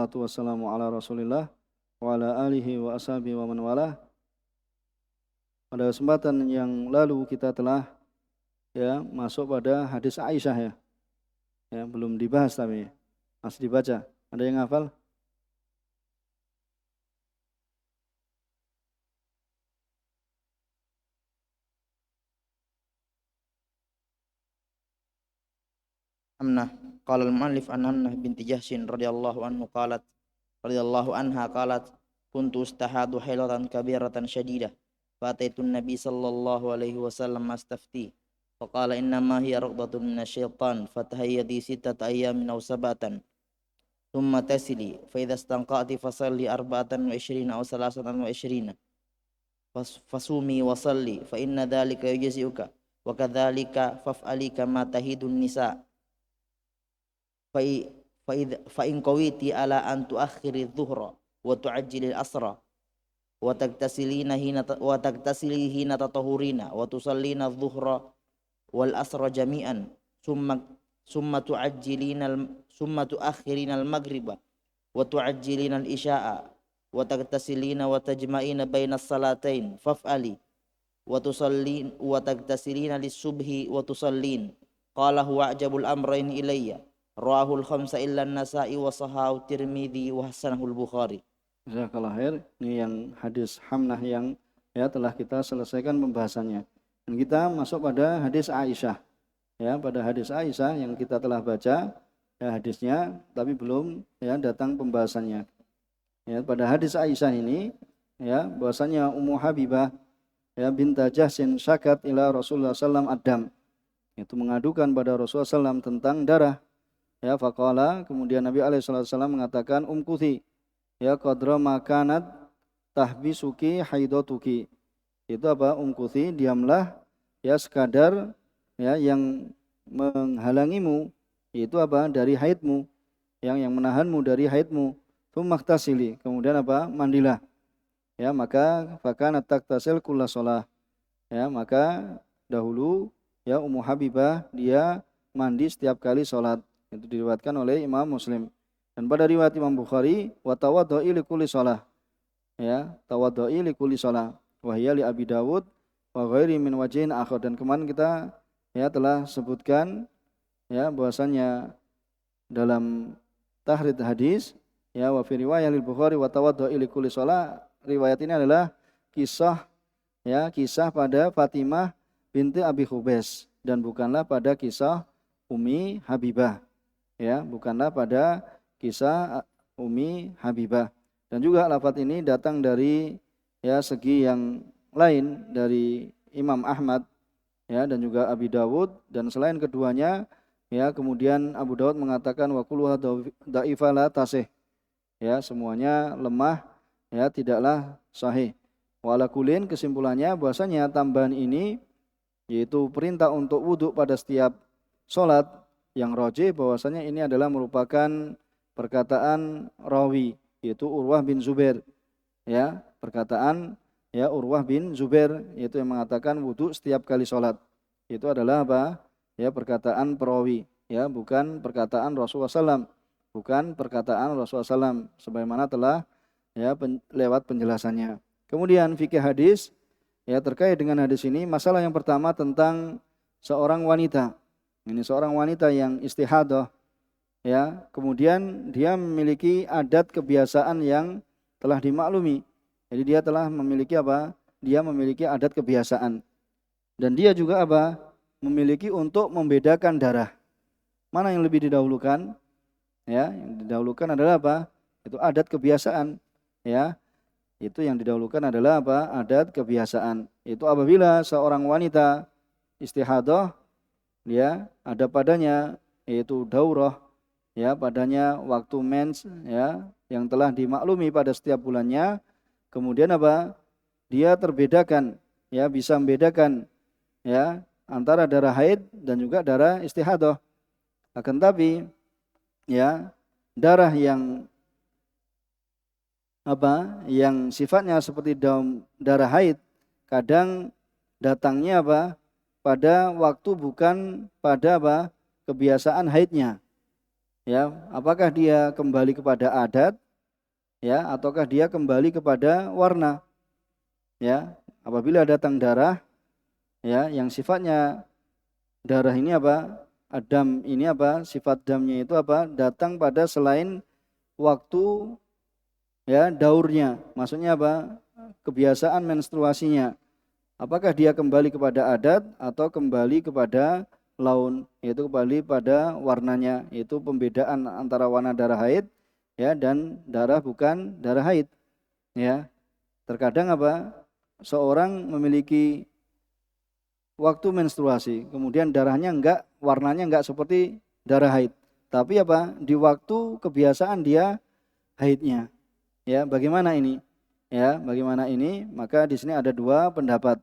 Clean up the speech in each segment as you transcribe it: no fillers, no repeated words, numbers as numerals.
wassalatu wassalamu ala Rasulillah wa ala alihi wa ashabihi wa man walah. Pada kesempatan yang lalu kita telah masuk pada hadis Aisyah ya. Belum dibahas tapi masih dibaca. Ada yang hafal? Amnah qala al-mu'allif an Amnah binti Jahshin radhiyallahu anha qalat kuntu ustahadu hailatan kabiratan syadidah fa ataitu an-nabi sallallahu alaihi wasallam astafti faqala innama hiya raqdatun minasyaitan fatahayyadi sittata ayyamin aw sab'atan thumma tasili fa idza istanqati fasalli 24 aw 23 fasumi wa salli fa inna dhalika yujzi'uka wa kadzalika faf'ali kama tahidun nisa fa in qawiti ala an tuakhiri dhuhra wa tu'ajjili al-asra wa tagtasilina hina tatahurina wa tusallina adh-dhuhra wal asra jami'an summa tuakhirina al-maghriba wa tu'ajjilina al-isya'a wa tagtasilina wa tajma'ina baina as-salatain faf'ali wa tusallin wa tagtasilina lis-subhi wa tusallin qala huwa ajabul amrayn ilayya Rawahul khamsa illa an-Nasa'i wa sahahu Tirmidzi wa hasanahul Bukhari. Jazakallah khair. Ini yang hadis Hamnah yang telah kita selesaikan pembahasannya. Dan kita masuk pada hadis Aisyah. Pada hadis Aisyah yang kita telah baca hadisnya tapi belum datang pembahasannya. Pada hadis Aisyah ini bahwasanya Ummu Habibah binta Jahshin syakat ila Rasulullah sallam ad-dam. Itu mengadukan pada Rasulullah sallam tentang darah. Faqala, kemudian Nabi SAW mengatakan umkuthi qadra makanat tahbisuki haidatuki. Itu apa? Umkuthi, diamlah sekadar yang menghalangimu, itu apa? Dari haidmu, yang menahanmu dari haidmu. Tsummaktasili, kemudian apa? Mandilah. Maka fakanat taktasil kulla shalah. Maka dahulu Ummu Habibah dia mandi setiap kali salat. Itu diriwayatkan oleh Imam Muslim. Dan pada riwayat Imam Bukhari, wa tawaddu'i li kulli shalah. Tawaddu'i li kulli shalah. Wa hiya li Abi Dawud wa ghairi min wajhin akhar. Dan kemarin kita telah sebutkan bahwasanya dalam tahrid hadis wa fi riwayah lil Bukhari wa tawaddu'i li kulli shalah. Riwayat ini adalah kisah pada Fatimah binti Abi Khubais dan bukanlah pada kisah Ummi Habibah. Bukanlah pada kisah Ummi Habibah. Dan juga lafaz ini datang dari segi yang lain dari Imam Ahmad dan juga Abi Dawud, dan selain keduanya kemudian Abu Dawud mengatakan wa kulluha dha'ifa la tasih. Semuanya lemah, tidaklah sahih. Wala kulin, kesimpulannya bahwasanya tambahan ini yaitu perintah untuk wudhu pada setiap salat, yang rajih bahwasanya ini adalah merupakan perkataan rawi, yaitu Urwah bin Zubair. Perkataan Urwah bin Zubair, yaitu yang mengatakan wudu setiap kali sholat. Itu adalah apa? Perkataan perawi, bukan perkataan Rasulullah SAW. Bukan perkataan Rasulullah SAW, sebagaimana telah lewat penjelasannya. Kemudian fikih hadis terkait dengan hadis ini, masalah yang pertama tentang seorang wanita. Ini seorang wanita yang istihadah, kemudian dia memiliki adat kebiasaan yang telah dimaklumi. Jadi dia telah memiliki apa? Dia memiliki adat kebiasaan. Dan dia juga apa? Memiliki untuk membedakan darah. Mana yang lebih didahulukan? Yang didahulukan adalah apa? Itu adat kebiasaan. Itu yang didahulukan adalah apa? Adat kebiasaan. Itu apabila seorang wanita istihadah, ada padanya yaitu daurah, padanya waktu mens, yang telah dimaklumi pada setiap bulannya. Kemudian apa? Dia terbedakan, bisa membedakan antara darah haid dan juga darah istihadah. Akan tapi darah yang sifatnya seperti darah haid kadang datangnya apa? Pada waktu bukan pada kebiasaan haidnya. ya, apakah dia kembali kepada adat, ya, ataukah dia kembali kepada warna, ya. Apabila datang darah, ya, yang sifatnya darah ini apa? Adam ini apa? Sifat damnya itu apa? Datang pada selain waktu, ya, daurnya. Maksudnya apa? Kebiasaan menstruasinya. Apakah dia kembali kepada adat atau kembali kepada laun, yaitu kembali pada warnanya, yaitu pembedaan antara warna darah haid, ya, dan darah bukan darah haid, ya. Terkadang apa? Seorang memiliki waktu menstruasi, kemudian darahnya enggak, warnanya enggak seperti darah haid. Tapi apa? Di waktu kebiasaan dia haidnya. Ya, bagaimana ini? Ya, bagaimana ini? Maka di sini ada dua pendapat.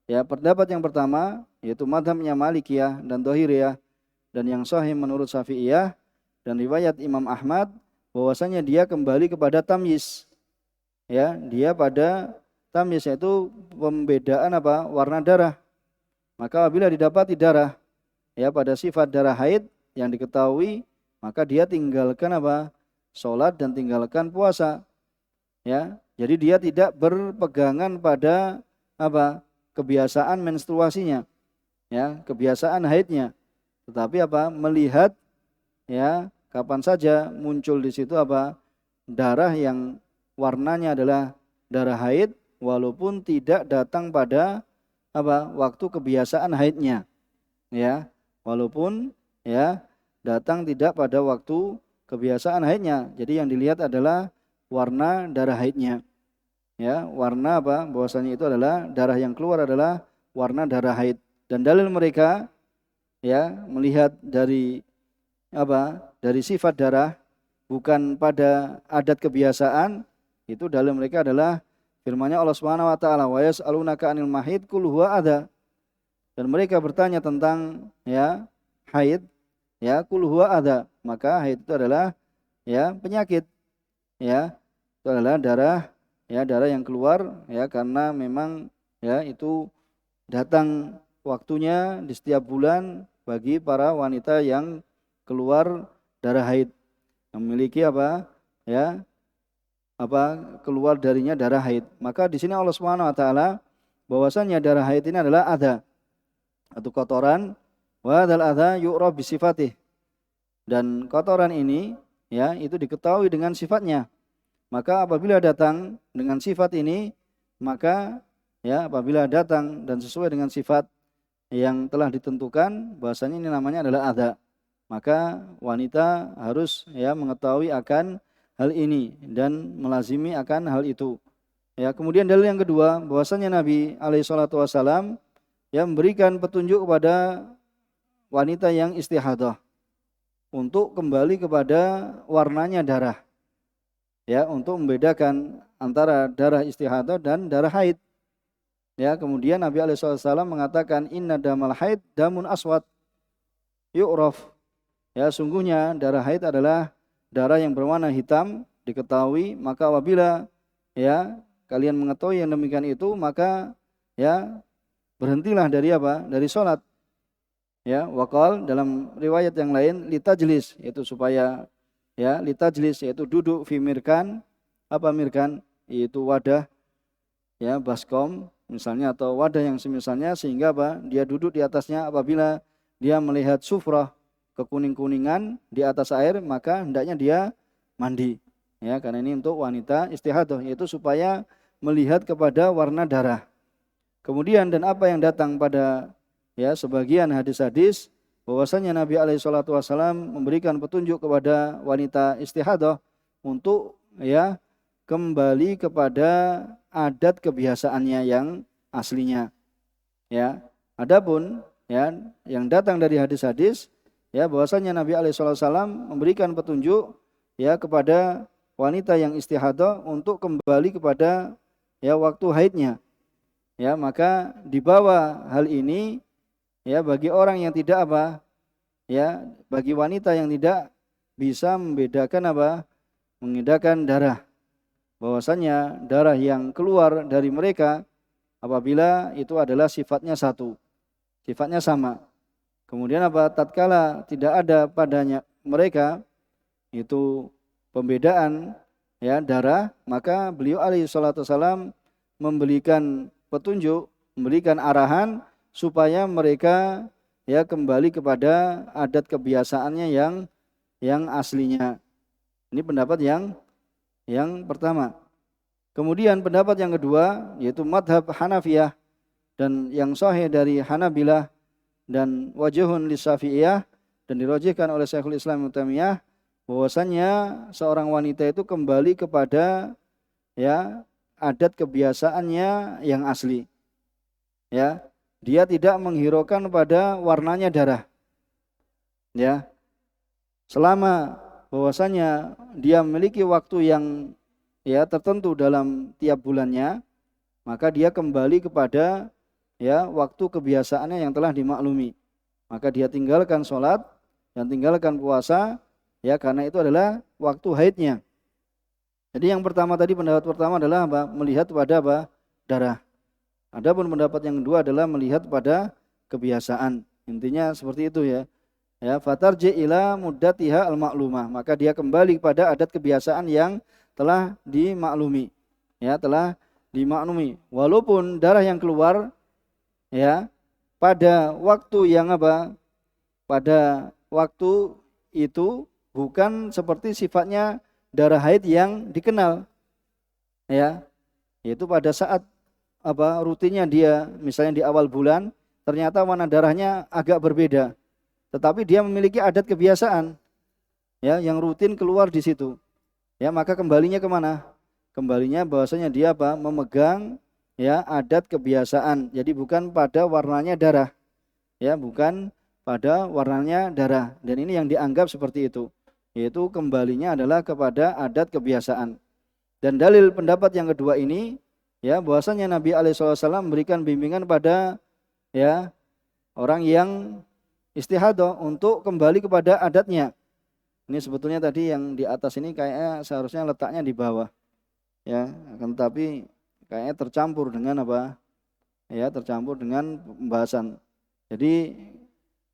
Ya, pendapat yang pertama yaitu mazhabnya Malikiyah dan Dhahiriyah, dan yang sahih menurut Syafi'iyah dan riwayat Imam Ahmad bahwasanya dia kembali kepada tamyiz. Ya, dia pada tamyiz, yaitu pembedaan apa? Warna darah. Maka apabila didapati darah, ya, pada sifat darah haid yang diketahui, maka dia tinggalkan apa? Salat dan tinggalkan puasa. Ya, jadi dia tidak berpegangan pada apa? Kebiasaan menstruasinya, ya, kebiasaan haidnya. Tetapi apa? Melihat, ya, kapan saja muncul di situ apa? Darah yang warnanya adalah darah haid walaupun tidak datang pada apa? Waktu kebiasaan haidnya, ya. Walaupun, ya, datang tidak pada waktu kebiasaan haidnya. Jadi yang dilihat adalah warna darah haidnya. Ya, warna apa? Bahwasanya itu adalah darah yang keluar adalah warna darah haid. Dan dalil mereka, ya, melihat dari apa? Dari sifat darah bukan pada adat kebiasaan, itu dalil mereka adalah firman-Nya Allah Subhanahu wa taala, "Wa yas'alunaka 'anil mahid qul huwa adza." Dan mereka bertanya tentang, ya, haid, ya, qul huwa adza. Maka haid itu adalah, ya, penyakit, ya. Itu adalah darah, ya, darah yang keluar, ya, karena memang, ya, itu datang waktunya di setiap bulan bagi para wanita yang keluar darah haid, yang memiliki apa, ya, apa, keluar darinya darah haid. Maka di sini Allah Subhanahu wa taala bahwasanya darah haid ini adalah adza atau kotoran, wa dzal adza yu'raf bi sifatih. Dan kotoran ini, ya, itu diketahui dengan sifatnya. Maka apabila datang dengan sifat ini, maka, ya, apabila datang dan sesuai dengan sifat yang telah ditentukan, bahasanya ini namanya adalah adza. Maka wanita harus, ya, mengetahui akan hal ini dan melazimi akan hal itu. Ya, kemudian dalil yang kedua, bahwasanya Nabi alaihi salatu wasalam, ya, memberikan petunjuk kepada wanita yang istihadah untuk kembali kepada warnanya darah. Ya, untuk membedakan antara darah istihadah dan darah haid. Ya, kemudian Nabi alaihi wasallam mengatakan inna damal haid damun aswad yu'raf. Ya, sungguhnya darah haid adalah darah yang berwarna hitam, diketahui. Maka apabila, ya, kalian mengetahui yang demikian itu, maka, ya, berhentilah dari apa? Dari salat. Ya, waqal dalam riwayat yang lain litajlis, yaitu supaya, ya, litajlis, yaitu duduk, fi mirkan, apa mirkan? Itu wadah, ya, baskom misalnya, atau wadah yang semisalnya, sehingga apa? Dia duduk di atasnya. Apabila dia melihat sufrah, kekuning-kuningan di atas air, maka hendaknya dia mandi. Ya, karena ini untuk wanita istihadah, yaitu supaya melihat kepada warna darah. Kemudian dan apa yang datang pada, ya, sebagian hadis-hadis bahwasanya Nabi alaihi salatu wasallam memberikan petunjuk kepada wanita istihadah untuk, ya, kembali kepada adat kebiasaannya yang aslinya. Ya, adapun, ya, yang datang dari hadis-hadis, ya, bahwasanya Nabi alaihi salatu wasallam memberikan petunjuk, ya, kepada wanita yang istihadah untuk kembali kepada, ya, waktu haidnya. Ya, maka di bawah hal ini, ya, bagi orang yang tidak apa, ya, bagi wanita yang tidak bisa membedakan apa, mengedakan darah, bahwasanya darah yang keluar dari mereka apabila itu adalah sifatnya satu, sifatnya sama. Kemudian apa, tatkala tidak ada padanya mereka, itu pembedaan ya darah, maka beliau alaihi salatu wasalam memberikan petunjuk, memberikan arahan supaya mereka ya kembali kepada adat kebiasaannya yang aslinya. Ini pendapat yang pertama. Kemudian pendapat yang kedua yaitu madhab Hanafiyah dan yang sahih dari Hanabilah dan wajhun li Syafi'iyah dan dirajihkan oleh Syekhul Islam Ibnu Taimiyah bahwasanya seorang wanita itu kembali kepada ya adat kebiasaannya yang asli. Ya, dia tidak menghiraukan pada warnanya darah. Ya. Selama bahwasanya dia memiliki waktu yang ya tertentu dalam tiap bulannya, maka dia kembali kepada ya waktu kebiasaannya yang telah dimaklumi. Maka dia tinggalkan sholat dan tinggalkan puasa ya karena itu adalah waktu haidnya. Jadi yang pertama tadi pendapat pertama adalah apa? Melihat pada apa? Darah. Adapun pendapat yang kedua adalah melihat pada kebiasaan. Intinya seperti itu ya. Ya, fatarji ila muddatiha al-ma'lumah. Maka dia kembali pada adat kebiasaan yang telah dimaklumi. Ya, telah dimaklumi. Walaupun darah yang keluar ya pada waktu yang apa? Pada waktu itu bukan seperti sifatnya darah haid yang dikenal. Ya. Yaitu pada saat apa rutinnya dia misalnya di awal bulan ternyata warna darahnya agak berbeda. Tetapi dia memiliki adat kebiasaan ya yang rutin keluar di situ. Ya, maka kembalinya kemana? Kembalinya bahwasanya dia apa? Memegang ya adat kebiasaan. Jadi bukan pada warnanya darah. Ya, bukan pada warnanya darah. Dan ini yang dianggap seperti itu. Yaitu kembalinya adalah kepada adat kebiasaan. Dan dalil pendapat yang kedua ini ya bahwasanya Nabi alaihi wasallam memberikan bimbingan pada ya orang yang istihadah untuk kembali kepada adatnya. Ini sebetulnya tadi yang di atas ini kayaknya seharusnya letaknya di bawah. Ya, akan tetapi kayaknya tercampur dengan apa? Ya, tercampur dengan pembahasan. Jadi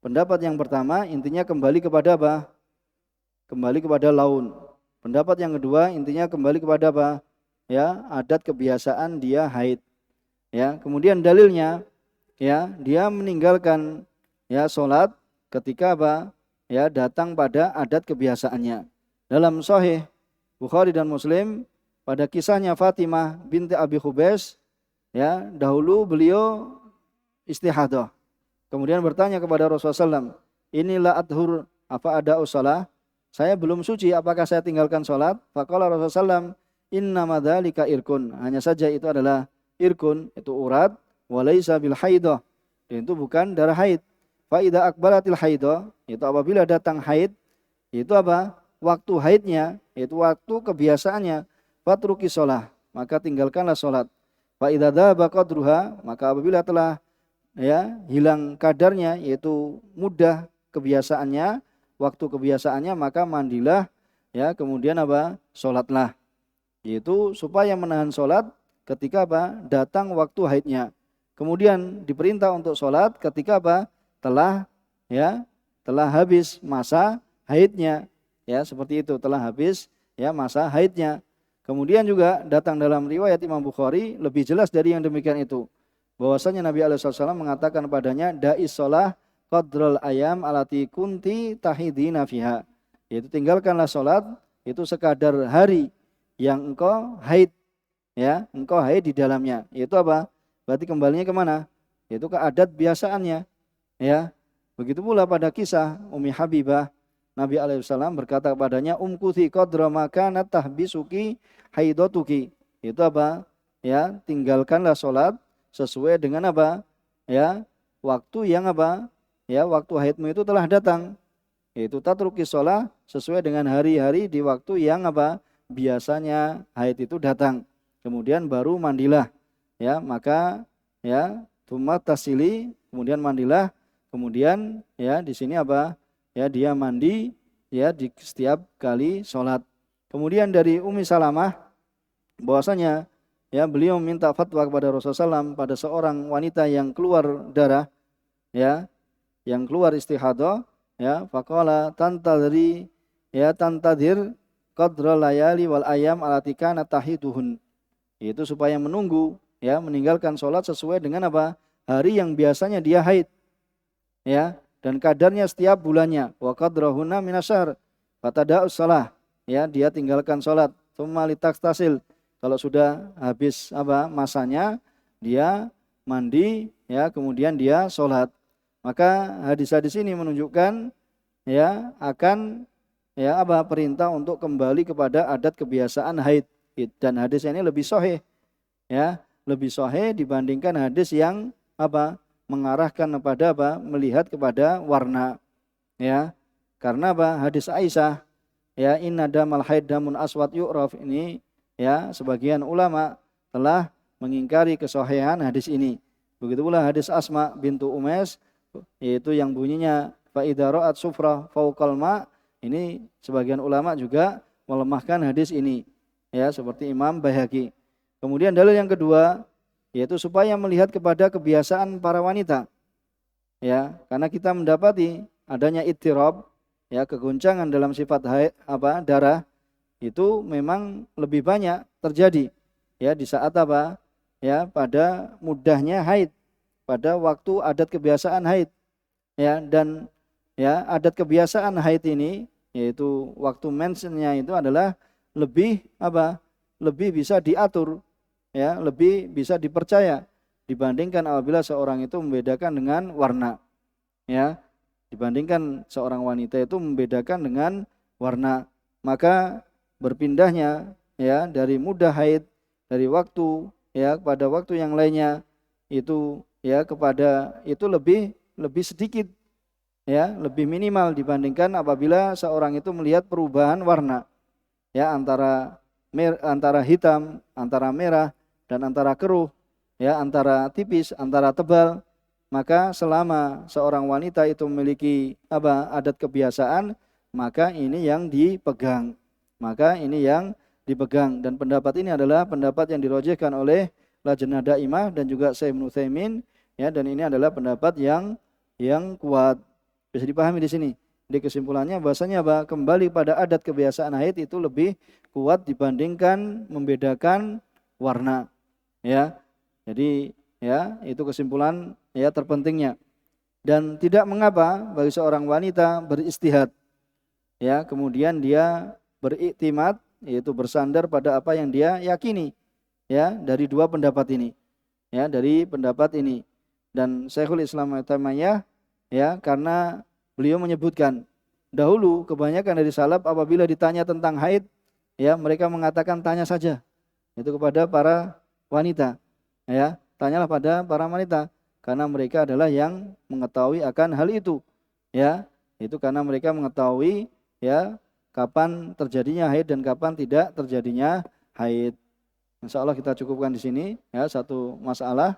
pendapat yang pertama intinya kembali kepada apa? Kembali kepada laun. Pendapat yang kedua intinya kembali kepada apa? Ya, adat kebiasaan dia haid. Ya, kemudian dalilnya ya, dia meninggalkan ya sholat ketika apa? Ya datang pada adat kebiasaannya. Dalam Sahih Bukhari dan Muslim pada kisahnya Fatimah binti Abi Hubais ya dahulu beliau istihadah. Kemudian bertanya kepada Rasulullah SAW, inilah adhur apa ada usalah? Saya belum suci, apakah saya tinggalkan sholat? Faqala Rasulullah SAW, inna madzalika irkun. Hanya saja itu adalah irkun, itu urat, walaysa bil haidah. Dan itu bukan darah haid. Fa idza aqbalatil haidah, itu apabila datang haid, itu apa? Waktu haidnya, itu waktu kebiasaannya. Fatruki sholah, maka tinggalkanlah sholat. Fa idza dhaba qadruha, maka apabila telah ya hilang kadarnya, yaitu mudah kebiasaannya, waktu kebiasaannya, maka mandilah ya kemudian apa? Sholatlah. Yaitu supaya menahan sholat ketika apa? Datang waktu haidnya. Kemudian diperintah untuk sholat ketika apa? Telah habis masa haidnya. Ya, seperti itu, telah habis ya masa haidnya. Kemudian juga datang dalam riwayat Imam Bukhari lebih jelas dari yang demikian itu. Bahwasanya Nabi alaihi wasallam mengatakan padanya da'is shalah qadral ayam alati kunti tahidina fiha. Yaitu tinggalkanlah sholat itu sekadar hari yang engkau haid, ya, engkau haid di dalamnya. Yaitu apa? Berarti kembalinya kemana? Yaitu ke adat biasaannya, ya. Begitu pula pada kisah Ummi Habibah, Nabi alaihissalam berkata kepadanya, umkuthi qadra makanat tahbisuki haidatuki. Itu apa? Ya, tinggalkanlah sholat sesuai dengan apa? Ya, waktu yang apa? Ya, waktu haidmu itu telah datang. Yaitu tatruki sholat sesuai dengan hari-hari di waktu yang apa? Biasanya haid itu datang. Kemudian baru mandilah. Ya, maka ya, tsumma tasili, kemudian mandilah, kemudian ya di sini apa? Ya, dia mandi ya di setiap kali sholat. Kemudian dari Ummi Salamah bahwasanya ya beliau minta fatwa kepada Rasulullah SAW pada seorang wanita yang keluar darah, ya, yang keluar istihadah, ya, faqala tantadri ya tantadir qadra layali wal ayam allati kana tahiduhun. Itu supaya menunggu, ya, meninggalkan sholat sesuai dengan apa? Hari yang biasanya dia haid, ya, dan kadarnya setiap bulannya. Wa qadrahunna minasyar. Fatada'us shalah, ya, dia tinggalkan sholat. Tsumma litaktasil. Kalau sudah habis apa? Masanya, dia mandi, ya, kemudian dia sholat. Maka hadis-hadis ini menunjukkan, ya, akan, ya, apa? Perintah untuk kembali kepada adat kebiasaan haid. Dan hadis ini lebih sahih, ya, lebih sahih dibandingkan hadis yang apa? Mengarahkan kepada apa? Melihat kepada warna, ya. Karena apa? Hadis Aisyah, ya, inna damal haid damun aswad yu'raf ini, ya, sebagian ulama telah mengingkari kesahihan hadis ini. Begitu pula hadis Asma bintu Umais, yaitu yang bunyinya fa idza ra'at sufra fawqal ma, ini sebagian ulama juga melemahkan hadis ini, ya, seperti Imam Baihaqi. Kemudian dalil yang kedua, yaitu supaya melihat kepada kebiasaan para wanita, ya, karena kita mendapati adanya ittirab, ya, kegoncangan dalam sifat haid, apa, darah itu memang lebih banyak terjadi, ya, di saat apa, ya, pada mudahnya haid, pada waktu adat kebiasaan haid, ya, dan, ya, adat kebiasaan haid ini, yaitu waktu mensnya itu adalah lebih apa, lebih bisa diatur, ya, lebih bisa dipercaya dibandingkan apabila seorang itu membedakan dengan warna, ya, dibandingkan seorang wanita itu membedakan dengan warna. Maka berpindahnya, ya, dari mudah haid dari waktu, ya, pada waktu yang lainnya itu, ya, kepada itu lebih sedikit, ya, lebih minimal dibandingkan apabila seorang itu melihat perubahan warna, ya, antara hitam, antara merah, dan antara keruh, ya, antara tipis, antara tebal. Maka selama seorang wanita itu memiliki apa? Adat kebiasaan, maka ini yang dipegang. Maka ini yang dipegang, dan pendapat ini adalah pendapat yang dirojehkan oleh Lajnah Daimah dan juga Syekh Ibnu Utsaimin, ya, dan ini adalah pendapat yang kuat. Bisa dipahami di sini. Di kesimpulannya bahasanya apa? Kembali pada adat kebiasaan haid itu lebih kuat dibandingkan membedakan warna, ya. Jadi, ya, itu kesimpulan, ya, terpentingnya. Dan tidak mengapa bagi seorang wanita beristihad, ya, kemudian dia beriktimat, yaitu bersandar pada apa yang dia yakini, ya, dari dua pendapat ini, ya, dari pendapat ini. Dan Syekhul Islam Taimiyah, ya, karena beliau menyebutkan dahulu kebanyakan dari salaf apabila ditanya tentang haid, ya, mereka mengatakan tanya saja itu kepada para wanita, ya, tanyalah pada para wanita, karena mereka adalah yang mengetahui akan hal itu, ya, itu karena mereka mengetahui, ya, kapan terjadinya haid dan kapan tidak terjadinya haid. Insya Allah kita cukupkan di sini, ya, satu masalah,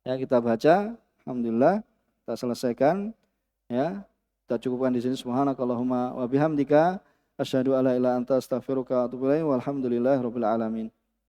ya, kita baca, alhamdulillah kita selesaikan, ya, kita cukupkan di sini. Subhanakallahumma wa bihamdika asyhadu alla ilaha illa anta astaghfiruka wa atubu ilaik. Walhamdulillahirabbil alamin.